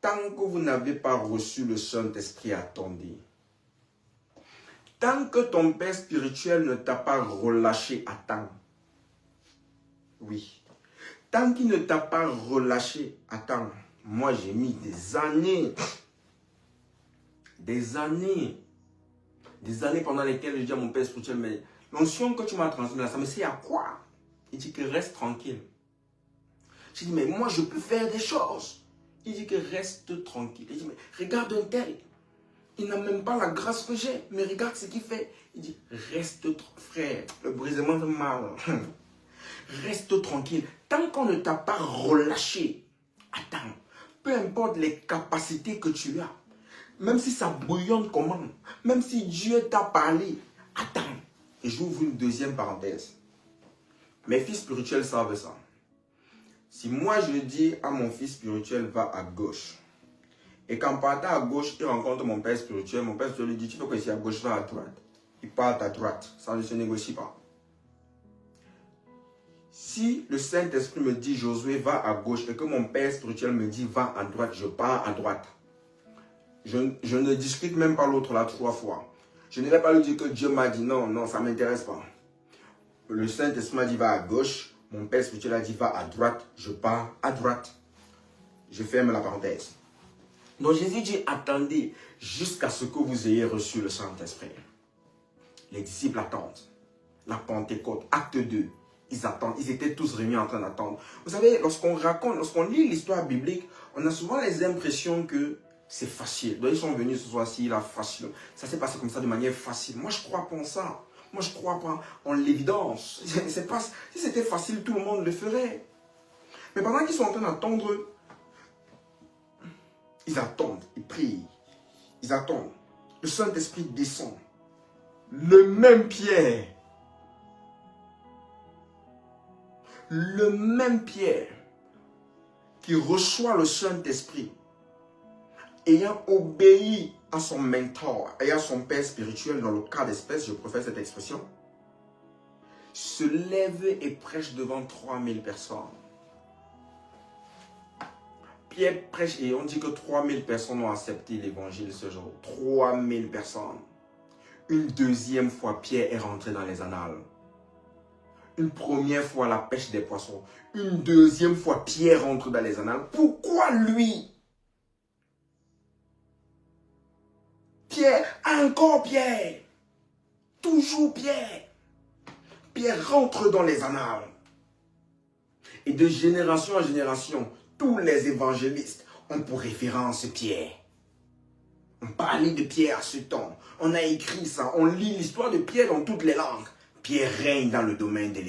tant que vous n'avez pas reçu le Saint-Esprit, attendez. Tant que ton père spirituel ne t'a pas relâché, attends. Oui. Tant qu'il ne t'a pas relâché, attends. Moi, j'ai mis des années pendant lesquelles je dis à mon père spirituel, mais l'onction que tu m'as transmise là, ça me sert à quoi? Il dit que reste tranquille. Je dis, mais moi, je peux faire des choses. Il dit que reste tranquille. Il dit, mais regarde un tel. Il n'a même pas la grâce que j'ai, mais regarde ce qu'il fait. Il dit, reste, frère, le brisement fait mal. Reste tranquille. Tant qu'on ne t'a pas relâché, attends. Peu importe les capacités que tu as, même si ça bouillonne comment, même si Dieu t'a parlé, attends. Et j'ouvre une deuxième parenthèse. Mes fils spirituels savent ça. Si moi je dis à mon fils spirituel, va à gauche, et qu'en partant à gauche, il rencontre mon père spirituel lui dit, tu veux que ici à gauche, va à droite. Il part à droite, ça ne se négocie pas. Si le Saint-Esprit me dit, Josué, va à gauche, et que mon père spirituel me dit, va à droite, je pars à droite. Je ne discute même pas l'autre là 3 fois. Je ne vais pas lui dire que Dieu m'a dit, non, non, ça ne m'intéresse pas. Le Saint-Esprit m'a dit, va à gauche, mon père spirituel a dit, va à droite, je pars à droite. Je ferme la parenthèse. Donc Jésus dit, attendez jusqu'à ce que vous ayez reçu le Saint-Esprit. Les disciples attendent. La Pentecôte, acte 2. Ils attendent. Ils étaient tous réunis en train d'attendre. Vous savez, lorsqu'on lit l'histoire biblique, on a souvent les impressions que c'est facile. Donc ils sont venus ce soir-ci, là, facile. Ça s'est passé comme ça de manière facile. Moi, je crois pas en ça. Moi, je crois pas en l'évidence. Si c'était facile, tout le monde le ferait. Mais pendant qu'ils sont en train d'attendre, ils attendent, ils prient, ils attendent. Le Saint-Esprit descend. Le même Pierre qui reçoit le Saint-Esprit, ayant obéi à son mentor et à son père spirituel, dans le cas d'espèce, je préfère cette expression, se lève et prêche devant 3000 personnes. Pierre prêche et on dit que 3000 personnes ont accepté l'évangile ce jour. 3000 personnes. Une deuxième fois, Pierre est rentré dans les annales. Une première fois, la pêche des poissons. Une deuxième fois, Pierre rentre dans les annales. Pourquoi lui? Pierre, encore Pierre. Toujours Pierre. Pierre rentre dans les annales. Et de génération en génération, tous les évangélistes ont pour référence Pierre. On parlait de Pierre à ce temps. On a écrit ça. On lit l'histoire de Pierre dans toutes les langues. Pierre règne dans le domaine de